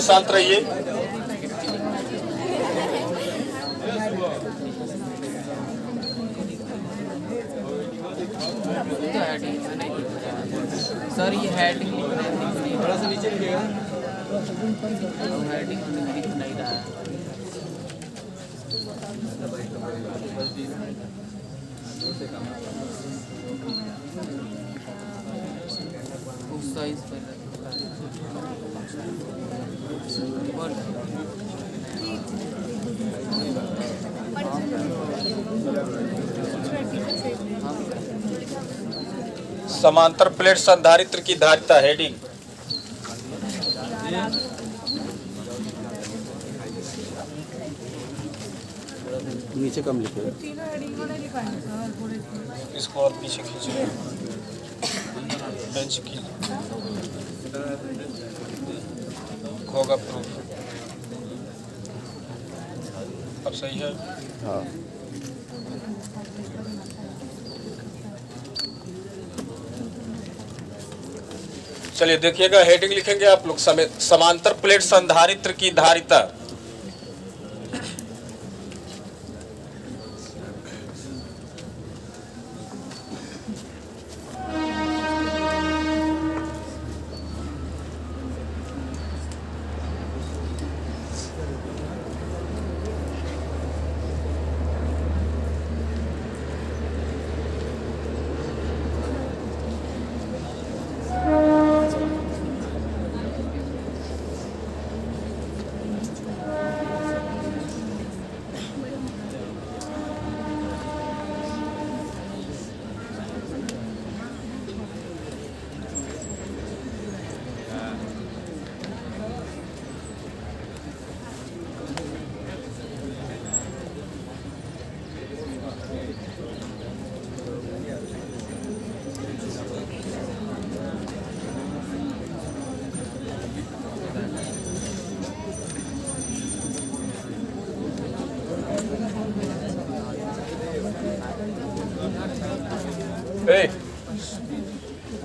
शांत रहिए। सर ये हेडिंग थोड़ा सा नीचे लिखिएगा। हेडिंग दिख नहीं रहा है। उस साइज पर समांतर प्लेट संधारित्र की धारिता हेडिंग। नीचे कम लिखिएगा। इसको और पीछे खींचिए। बेंच की होगा प्रूफ। अब सही है। हाँ चलिए देखिएगा, हेडिंग लिखेंगे आप लोग समांतर प्लेट संधारित्र की धारिता।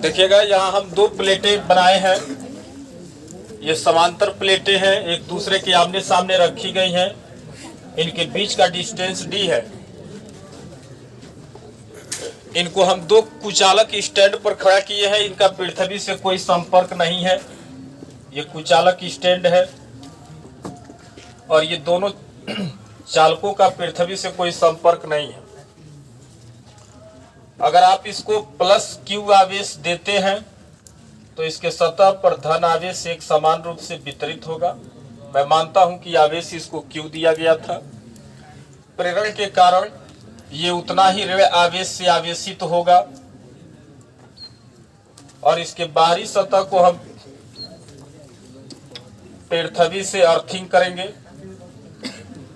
देखिएगा, यहाँ हम दो प्लेटें बनाए हैं। ये समांतर प्लेटें हैं, एक दूसरे के आमने सामने रखी गई हैं। इनके बीच का डिस्टेंस d है। इनको हम दो कुचालक स्टैंड पर खड़ा किए हैं। इनका पृथ्वी से कोई संपर्क नहीं है। ये कुचालक स्टैंड है और ये दोनों चालकों का पृथ्वी से कोई संपर्क नहीं है। अगर आप इसको प्लस Q आवेश देते हैं तो इसके सतह पर धन आवेश एक समान रूप से वितरित होगा। मैं मानता हूं कि आवेश इसको Q दिया गया था। प्रेरण के कारण ये उतना ही ऋण आवेश से आवेशित होगा और इसके बाहरी सतह को हम पृथ्वी से अर्थिंग करेंगे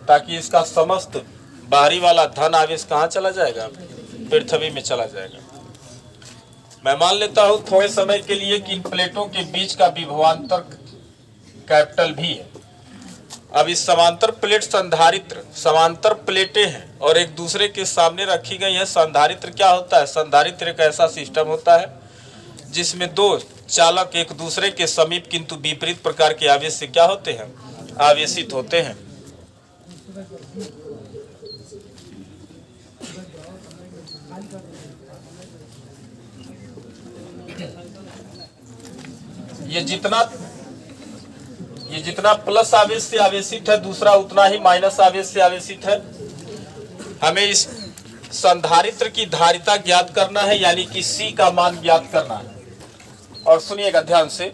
ताकि इसका समस्त बाहरी वाला धन आवेश कहाँ चला जाएगा? पृथ्वी में चला जाएगा। मैं मान लेता हूं थोड़े समय के लिए कि इन प्लेटों के बीच का विभवांतर कैपिटल भी है। अब इस समांतर प्लेट संधारित्र, समांतर प्लेटें हैं और एक दूसरे के सामने रखी गई हैं। संधारित्र क्या होता है? संधारित्र एक ऐसा सिस्टम होता है जिसमें दो चालक एक दूसरे के समीप किंतु विपरीत प्रकार के आवेश से क्या होते हैं? आवेशित होते हैं। ये जितना प्लस आवेश से आवेशित है, दूसरा उतना ही माइनस आवेश से आवेशित है। हमें इस संधारित्र की धारिता ज्ञात करना है, यानी कि C का मान ज्ञात करना है। और सुनिएगा ध्यान से,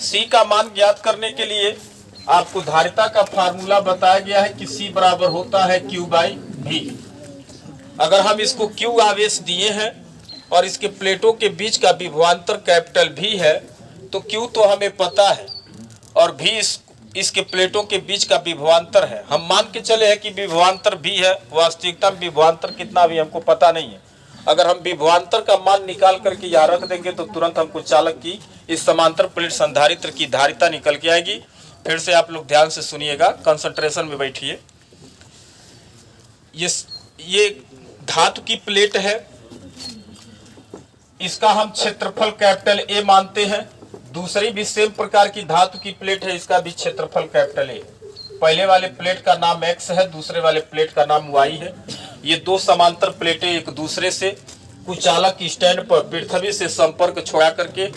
C का मान ज्ञात करने के लिए आपको धारिता का फार्मूला बताया गया है कि C बराबर होता है Q/V। अगर हम इसको Q आवेश दिए हैं और इसके प्लेटों के बीच का विभवांतर कैपिटल V है तो Q तो हमें पता है और V इसके प्लेटों के बीच का विभवांतर है। हम मान के चले हैं कि विभवांतर V है। वास्तविकता में विभवांतर कितना भी हमको पता नहीं है। अगर हम विभवांतर का मान निकाल करके यहाँ रख देंगे तो तुरंत हमको चालक की इस समांतर प्लेट संधारित्र की धारिता निकल के आएगी। फिर से आप लोग ध्यान से सुनिएगा, कंसंट्रेशन में बैठिए। ये धातु की प्लेट है। इसका हम क्षेत्रफल कैपिटल A मानते हैं दूसरी भी सेम प्रकार की धातु की प्लेट है, इसका भी क्षेत्रफल कैपिटल ए है। पहले वाले प्लेट का नाम एक्स है, दूसरे वाले प्लेट का नाम वाई है। ये दो समांतर प्लेटें एक दूसरे से कुचालक स्टैंड पर पृथ्वी से संपर्क छोड़ा करके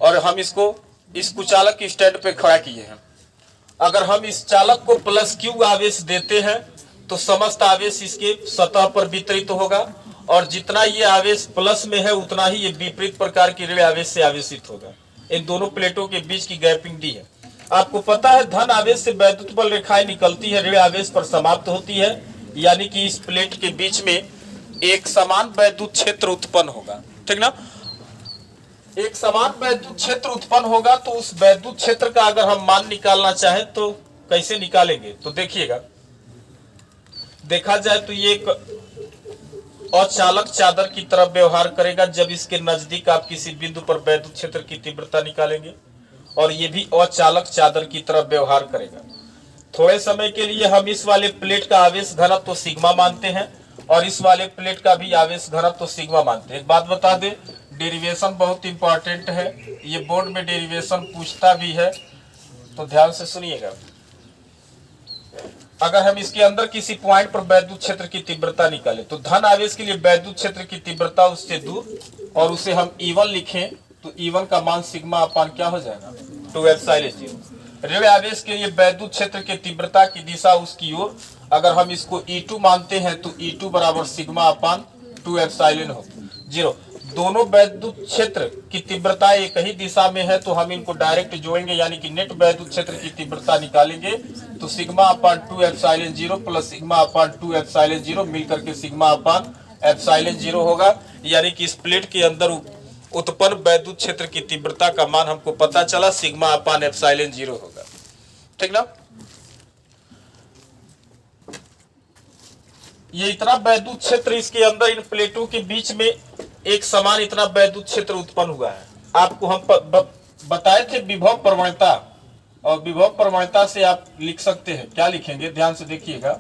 और हम इसको इस कुचालक स्टैंड पे खड़ा किए हैं। अगर हम इस चालक को प्लस क्यू आवेश देते हैं तो समस्त आवेश इसके सतह पर वितरित होगा, और जितना ये आवेश प्लस में है उतना ही ये विपरीत प्रकार की ऋण आवेश से आवेशित होगा। इन दोनों प्लेटों के बीच की गैपिंग डी है। आपको पता है धन आवेश से वैद्युत बल रेखाएं निकलती है, ऋण आवेश पर समाप्त होती है, यानी कि इस प्लेट के बीच में एक समान वैद्युत क्षेत्र उत्पन्न होगा। ठीक ना, एक समान वैद्युत क्षेत्र उत्पन्न होगा। तो उस वैद्युत क्षेत्र का अगर हम मान निकालना चाहें तो कैसे निकालेंगे, तो देखिएगा, देखा जाए तो ये एक अचालक चादर की तरह व्यवहार करेगा जब इसके नजदीक आप किसी बिंदु पर वैद्युत क्षेत्र की तीव्रता निकालेंगे, और ये भी अचालक चादर की तरह व्यवहार करेगा। थोड़े समय के लिए हम इस वाले प्लेट का आवेश घनत्व तो सिग्मा मानते हैं और इस वाले प्लेट का भी आवेश घनत्व तो सिग्मा मानते हैं। एक बात बता दें, डेरिवेशन बहुत इंपॉर्टेंट है, ये बोर्ड में डेरिवेशन पूछता भी है, तो ध्यान से सुनिएगा। अगर हम इसके अंदर किसी पॉइंट पर वैद्युत क्षेत्र की तीव्रता निकालें तो धन आवेश के लिए वैद्युत क्षेत्र की तीव्रता उससे दूर, और उसे हम E1 लिखें तो E1 का मान सिग्मा अपान क्या हो जाएगा, 2 एप्सिलॉन 0। ऋण आवेश के लिए वैद्युत क्षेत्र की तीव्रता की दिशा उसकी ओर, अगर हम इसको E2 मानते हैं तो E2 बराबर सिग्मा अपान 2 एप्सिलॉन 0। दोनों वैद्युत क्षेत्र की तीव्रता एक ही दिशा में है तो हम इनको डायरेक्ट जोड़ेंगे, यानी कि नेट वैद्युत क्षेत्र की तीव्रता निकालेंगे तो सिग्मा अपान 2 एप्सिलॉन 0 प्लस सिग्मा अपान 2 एप्सिलॉन 0 मिलकर के सिग्मा अपान एप्सिलॉन 0 होगा। यानी कि इस प्लेट के अंदर उत्पन्न वैद्युत क्षेत्र की तीव्रता का मान हमको पता चला, सिग्मा अपान एप्सिलॉन 0 होगा। ठीक ना, ये इतना वैद्युत क्षेत्र इसके अंदर इन प्लेटों के बीच में एक समान इतना वैद्युत क्षेत्र उत्पन्न हुआ है। आपको हम बताए थे विभव प्रवणता, और विभव प्रवणता से आप लिख सकते हैं, क्या लिखेंगे ध्यान से देखिएगा,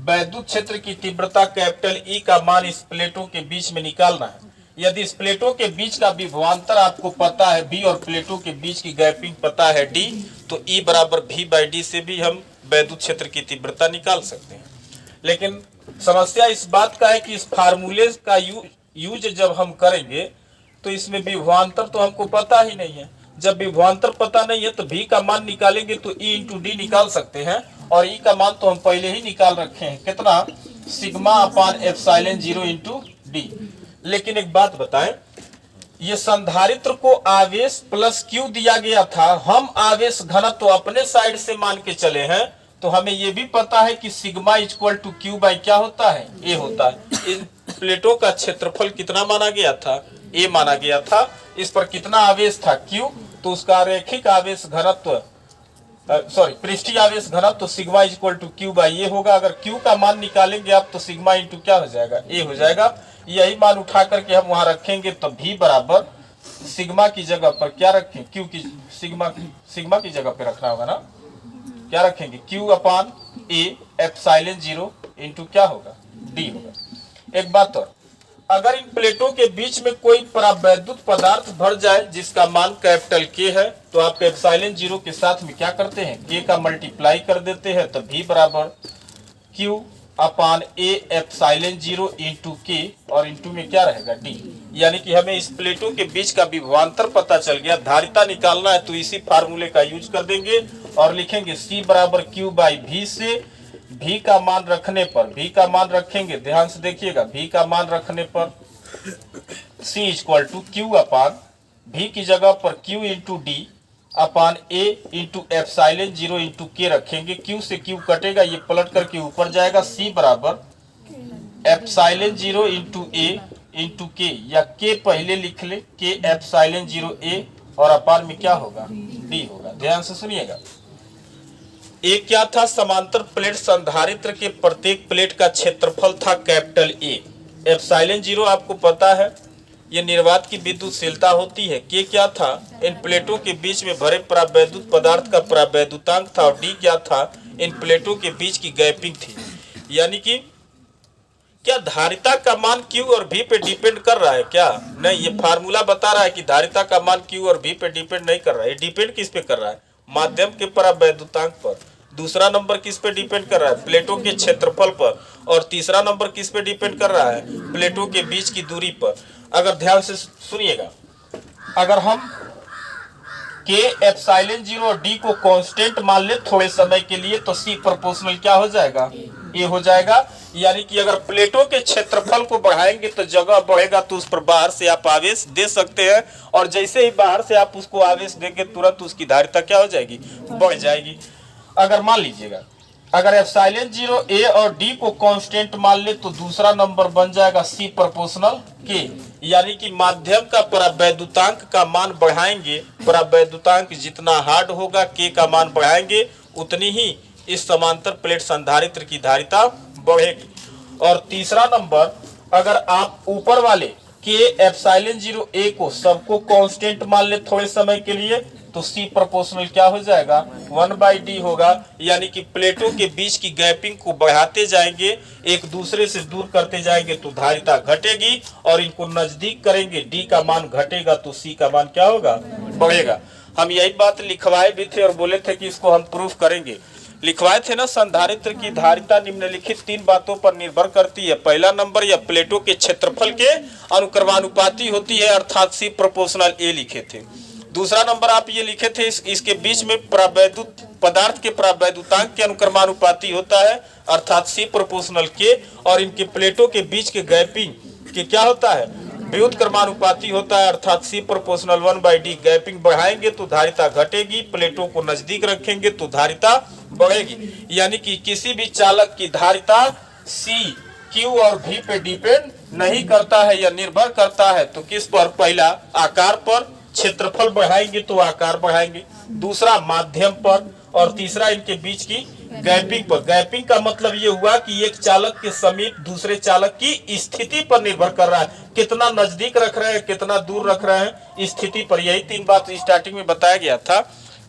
वैद्युत क्षेत्र की तीव्रता कैपिटल E का मान इस प्लेटों के बीच में निकालना है। यदि इस प्लेटों के बीच का विभवांतर आपको पता है B और प्लेटों के बीच की गैपिंग पता है D, तो E बराबर V/D से भी हम वैद्युत क्षेत्र की तीव्रता निकाल सकते हैं। लेकिन समस्या इस बात का है कि इस फार्मूले का यूज जब हम करेंगे तो इसमें विभवांतर तो हमको पता ही नहीं है। जब विभवांतर पता नहीं है तो V का मान निकालेंगे तो E इंटू D निकाल सकते हैं, और E का मान तो हम पहले ही निकाल रखे हैं, कितना, सिग्मा अपान एप्सिलॉन 0 इंटू D। लेकिन एक बात बताएं, ये संधारित्र को आवेश प्लस Q दिया गया था, हम आवेश घनत्व तो अपने साइड से मान के चले हैं, तो हमें ये भी पता है कि sigma equal to Q by क्या होता है, A होता है। इन प्लेटों का क्षेत्रफल कितना माना गया था, A माना गया था। इस पर कितना आवेश था, Q, तो उसका रैखिक आवेश घनत्व पृष्ठीय आवेश घनत्व तो sigma equal to Q by A होगा। अगर Q का मान निकालेंगे आप तो सिग्मा इंटू क्या हो जाएगा, A हो जाएगा। यही मान उठा करके हम वहां रखेंगे तो V बराबर सिग्मा की जगह पर क्या रखें, Q की सिग्मा की जगह पे रखना होगा ना, क्या रखेंगे, Q upon A epsilon 0 into क्या होगा, D होगा। एक बात और, अगर इन प्लेटों के बीच में कोई परावैद्युत पदार्थ भर जाए जिसका मान कैपिटल K है, तो आप एप्सिलॉन 0 के साथ में क्या करते हैं, K का मल्टीप्लाई कर देते हैं, तो V बराबर Q upon A epsilon 0 into K, और इंटू में क्या रहेगा, D। यानी कि हमें इस प्लेटों के बीच का विभवांतर पता चल गया। धारिता निकालना है तो इसी फार्मूले का यूज कर देंगे और लिखेंगे C बराबर Q बाई V से V का मान रखने पर, V का मान रखेंगे, ध्यान से देखिएगा, V का मान रखने पर C equal to Q upon V की जगह पर Q into D upon A into epsilon 0 into K रखेंगे। Q से Q कटेगा, ये पलट करके ऊपर जाएगा। C बराबर epsilon 0 into A into K, या K पहले लिख ले, K एप्सिलॉन 0 A, और अपान में क्या होगा, D होगा। ध्यान से सुनिएगा, एक क्या था, समांतर प्लेट संधारित्र के प्रत्येक प्लेट का क्षेत्रफल था कैपिटल A। एप्सिलॉन 0 आपको पता है ये निर्वात की विद्युतशीलता होती है। K क्या था, इन प्लेटों के बीच में भरे परावैद्युत पदार्थ का परावैद्युतांक था, और D क्या था, इन प्लेटों के बीच की गैपिंग थी। यानी कि क्या धारिता का मान Q और V पे डिपेंड कर रहा है क्या? नहीं, ये फार्मूला बता रहा है कि धारिता का मान Q और V पे डिपेंड नहीं कर रहा है। ये डिपेंड किस पे कर रहा है? माध्यम के परावैद्युतांक पर। दूसरा नंबर किस पे डिपेंड कर रहा है? प्लेटों के क्षेत्रफल पर। और तीसरा नंबर किस पे डिपेंड कर रहा है? प्लेटों के बीच की दूरी पर। अगर ध्यान से सुनिएगा, अगर हम के एप्सिलॉन 0 और डी को कांस्टेंट मान ले थोड़े समय के लिए, तो सी प्रोपोर्शनल क्या हो जाएगा? ए हो जाएगा। यानी कि अगर प्लेटों के क्षेत्रफल को बढ़ाएंगे तो जगह बढ़ेगा, तो उस पर बाहर से आप आवेश दे सकते हैं, और जैसे ही बाहर से आप उसको आवेश देंगे तुरंत उसकी धारिता क्या हो जाएगी? बढ़ जाएगी। अगर मान लीजिएगा, अगर एप्सिलॉन 0 ए और डी को कांस्टेंट मान ले तो दूसरा नंबर बन जाएगा सी प्रोपोर्शनल के। यानी कि माध्यम का परावैद्युतांक का मान बढ़ाएंगे, परावैद्युतांक जितना हार्ड होगा के का मान बढ़ाएंगे उतनी ही इस समांतर प्लेट संधारित्र की धारिता बढ़ेगी। और तीसरा नंबर, अगर आप ऊपर वाले के एप्सिलॉन 0 ए को सबको कांस्टेंट मान ले थोड़े समय के लिए, तो सी प्रोपोर्शनल क्या हो जाएगा? 1/d होगा। यानी कि प्लेटों के बीच की गैपिंग को बढ़ाते जाएंगे, एक दूसरे से दूर करते जाएंगे तो धारिता घटेगी, और इनको नजदीक करेंगे डी का मान घटेगा तो सी का मान क्या होगा? बढ़ेगा। हम यही बात लिखवाए भी थे और बोले थे कि इसको हम प्रूफ करेंगे। लिखवाए थे ना, संधारित्र की धारिता निम्नलिखित 3 बातों पर निर्भर करती है। पहला नंबर, यह प्लेटों के क्षेत्रफल के अनुक्रमानुपाती होती है, अर्थात सी प्रोपोर्शनल ए लिखे थे। दूसरा नंबर आप ये लिखे थे, इसके बीच में पदार्थ के परावैद्युतांक के अनुक्रमानुपाती होता है, अर्थात सी प्रोपोर्शनल के। और इनके प्लेटों के बीच के गैपिंग के क्या होता है? व्युत्क्रमानुपाती होता है, अर्थात सी प्रोपोर्शनल 1/d। गैपिंग बढ़ाएंगे तो धारिता घटेगी, प्लेटों को नजदीक रखेंगे तो धारिता बढ़ेगी। यानी कि किसी भी चालक की धारिता सी, क्यू और भी पे डिपेंड नहीं करता है, या निर्भर करता है तो किस पर? पहला आकार पर, क्षेत्रफल बढ़ाएंगे तो आकार बढ़ाएंगे, दूसरा माध्यम पर, और तीसरा इनके बीच की गैपिंग पर। गैपिंग का मतलब ये हुआ कि एक चालक के समीप दूसरे चालक की स्थिति पर निर्भर कर रहा है, कितना नजदीक रख रहे हैं, कितना दूर रख रहे हैं, स्थिति पर। यही 3 बात स्टार्टिंग में बताया गया था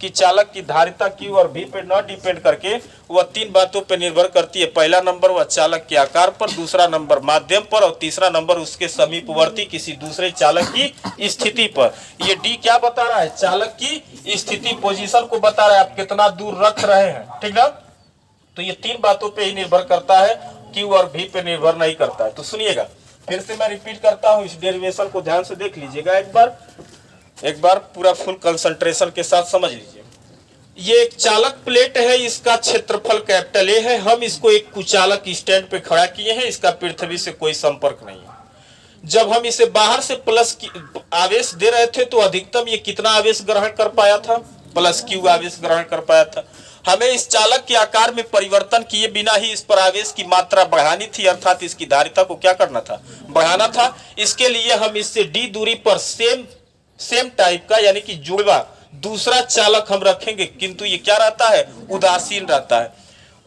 कि चालक की धारिता Q और V पे न डिपेंड करके वह 3 बातों पे निर्भर करती है। पहला नंबर वह चालक के आकार पर, दूसरा नंबर माध्यम पर, और तीसरा नंबर उसके समीपवर्ती किसी दूसरे चालक की स्थिति पर। ये D क्या बता रहा है? चालक की स्थिति, पोजीशन को बता रहा है, आप कितना दूर रख रहे हैं, ठीक ना। तो ये 3 बातों पे ही निर्भर करता है, Q और V पे निर्भर नहीं करता है। तो सुनिएगा, फिर से मैं रिपीट करता हूँ, इस डेरिवेशन को ध्यान से देख लीजिएगा एक बार पूरा फुल कंसंट्रेशन के साथ समझ लीजिए। ये एक चालक प्लेट है, इसका क्षेत्रफल कैपिटल ए है। हम इसको एक कुचालक स्टैंड पे खड़ा किए हैं, इसका पृथ्वी से कोई संपर्क नहीं है। जब हम इसे बाहर से प्लस आवेश दे रहे थे तो अधिकतम ये कितना आवेश ग्रहण कर पाया था? +q आवेश ग्रहण कर पाया था। हमें इस चालक के आकार में परिवर्तन किए बिना ही इस पर आवेश की मात्रा बढ़ानी थी, अर्थात इसकी धारिता को क्या करना था? बढ़ाना था। इसके लिए हम इससे d दूरी पर सेम टाइप का, यानी कि जुड़वा दूसरा चालक हम रखेंगे, किंतु ये क्या रहता है? उदासीन रहता है।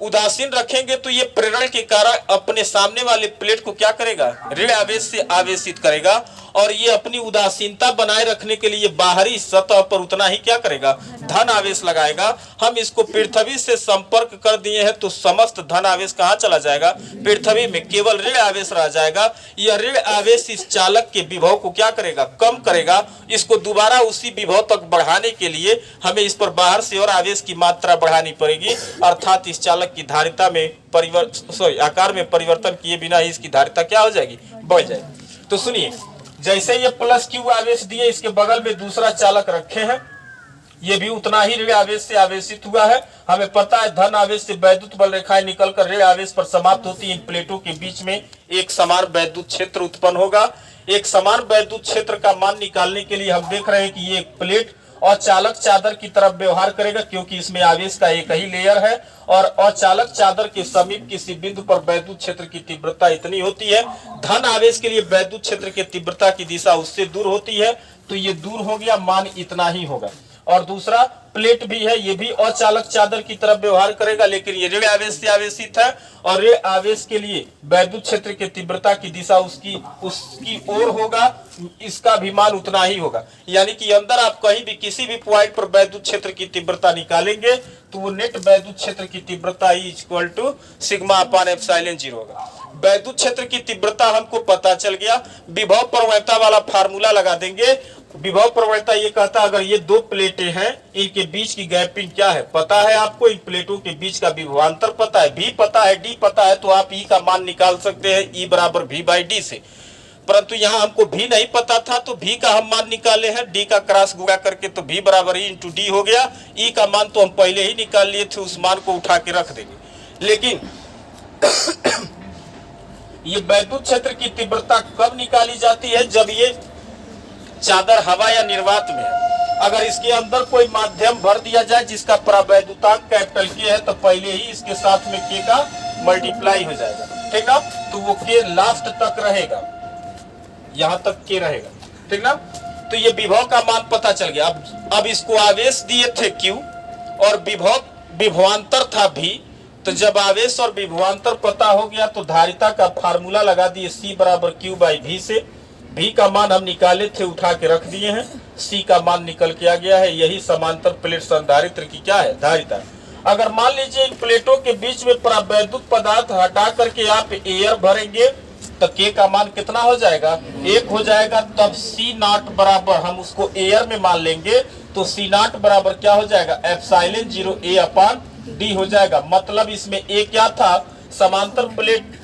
उदासीन रखेंगे तो ये प्रेरण के कारण अपने सामने वाले प्लेट को क्या करेगा? ऋण आवेश से आवेशित करेगा, और ये अपनी उदासीनता बनाए रखने के लिए बाहरी सतह पर उतना ही क्या करेगा? धन आवेश लगाएगा। हम इसको पृथ्वी से संपर्क कर दिए हैं तो समस्त धन आवेश कहाँ चला जाएगा? पृथ्वी में। केवल ऋण आवेश रह जाएगा। यह ऋण आवेश इस चालक के विभव को क्या करेगा? कम करेगा। इसको दोबारा उसी विभव तक बढ़ाने के लिए हमें इस पर बाहर से और आवेश की मात्रा बढ़ानी पड़ेगी, अर्थात इस चालक की धारिता में आकार में परिवर्तन किए बिना ही इसकी धारिता क्या हो जाएगी? बढ़ जाएगी। तो सुनिए, जैसे ये +q आवेश दिए, इसके बगल में दूसरा चालक रखे हैं, ये भी उतना ही ऋण आवेश से आवेशित हुआ है। हमें पता है धन आवेश से वैद्युत बल रेखाएं निकलकर ऋण आवेश पर समाप्त होती है। इन प्लेटों के बीच में एक समान वैद्युत क्षेत्र उत्पन्न होगा। एक समान वैद्युत क्षेत्र का मान निकालने के लिए हम देख रहे हैं कि ये एक प्लेट अचालक चादर की तरफ व्यवहार करेगा, क्योंकि इसमें आवेश का एक ही लेयर है, और अचालक चादर के समीप किसी बिंदु पर वैद्युत क्षेत्र की तीव्रता इतनी होती है। धन आवेश के लिए वैद्युत क्षेत्र की तीव्रता की दिशा उससे दूर होती है, तो ये दूर हो गया, मान इतना ही होगा। और दूसरा प्लेट भी है, ये भी अचालक चादर की तरफ व्यवहार करेगा, लेकिन ये ऋण आवेश से आवेशित है, और ऋण आवेश के लिए वैद्युत क्षेत्र की तीव्रता की दिशा उसकी ओर होगा, इसका भी मान उतना ही होगा। यानी कि अंदर आप कहीं भी किसी भी पॉइंट पर वैद्युत क्षेत्र की तीव्रता निकालेंगे तो वो नेट वैद्युत क्षेत्र की तीव्रता E = σ/ε0 होगा। वैद्युत क्षेत्र की तीव्रता हमको पता चल गया। विभव प्रवणता वाला फार्मूला लगा देंगे। विभव प्रवणता ये कहता है अगर ये दो प्लेटें हैं इनके बीच की गैपिंग क्या है पता है आपको, इन प्लेटों के बीच का विभवांतर पता है, V पता है, D पता है, तो आप E का मान निकाल सकते हैं E बराबर V/D से। परंतु यहाँ हमको V नहीं पता था तो V का हम मान निकाले हैं, D का क्रॉस गुणा करके तो V बराबर E इंटू D हो गया। E का मान तो हम पहले ही निकाल लिए थे, उस मान को उठा के रख देंगे। लेकिन ये वैद्युत क्षेत्र की तीव्रता कब निकाली जाती है, जब ये चादर हवा या निर्वात में है। अगर इसके अंदर कोई माध्यम भर दिया जाए जिसका परावैद्युतांक कैपिटल K है तो पहले ही इसके साथ में K का मल्टीप्लाई हो जाएगा, ठीक ना। तो वो K लास्ट तक रहेगा, यहां तक K रहेगा, ठीक ना। तो ये विभव का मान पता चल गया। अब इसको आवेश दिए थे Q और विभवांतर था V। तो जब आवेश और विभवांतर पता हो गया तो धारिता का फार्मूला लगा दिए C बराबर Q/V से। V का मान हम निकाले थे, उठा के रख दिए हैं, C का मान निकल के आ गया है। यही समांतर प्लेट संधारित्र की क्या है, धारिता। अगर मान लीजिए इन प्लेटों के बीच में परावैद्युत पदार्थ हटा करके आप एयर भरेंगे तो K का मान कितना हो जाएगा, 1 हो जाएगा। तब C0 बराबर हम उसको एयर में मान लेंगे तो C0 बराबर क्या हो जाएगा, ε0 A/D हो जाएगा। मतलब इसमें A क्या था, समांतर प्लेट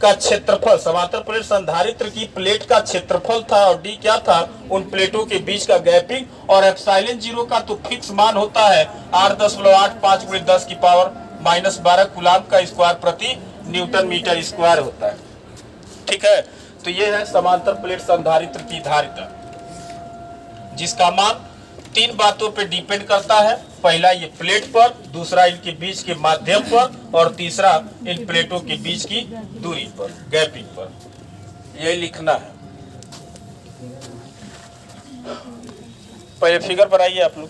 का क्षेत्रफल, समांतर प्लेट संधारित्र की प्लेट का क्षेत्रफल था, और D क्या था, उन प्लेटों के बीच का गैपिंग। और ε0 का तो फिक्स मान होता है 8.85 × 10⁻⁻12 कूलाम का स्क्वायर प्रति न्यूटन मीटर स्क्वायर होता है, ठीक है। तो ये है समांतर प्लेट संधारित्र की धारिता, जिसका मान 3 बातों पे डिपेंड करता है। पहला ये प्लेट पर, दूसरा इनके बीच के माध्यम पर, और तीसरा इन प्लेटों के बीच की दूरी पर, गैपिंग पर। यही लिखना है। पहले फिगर बनाइए आप लोग।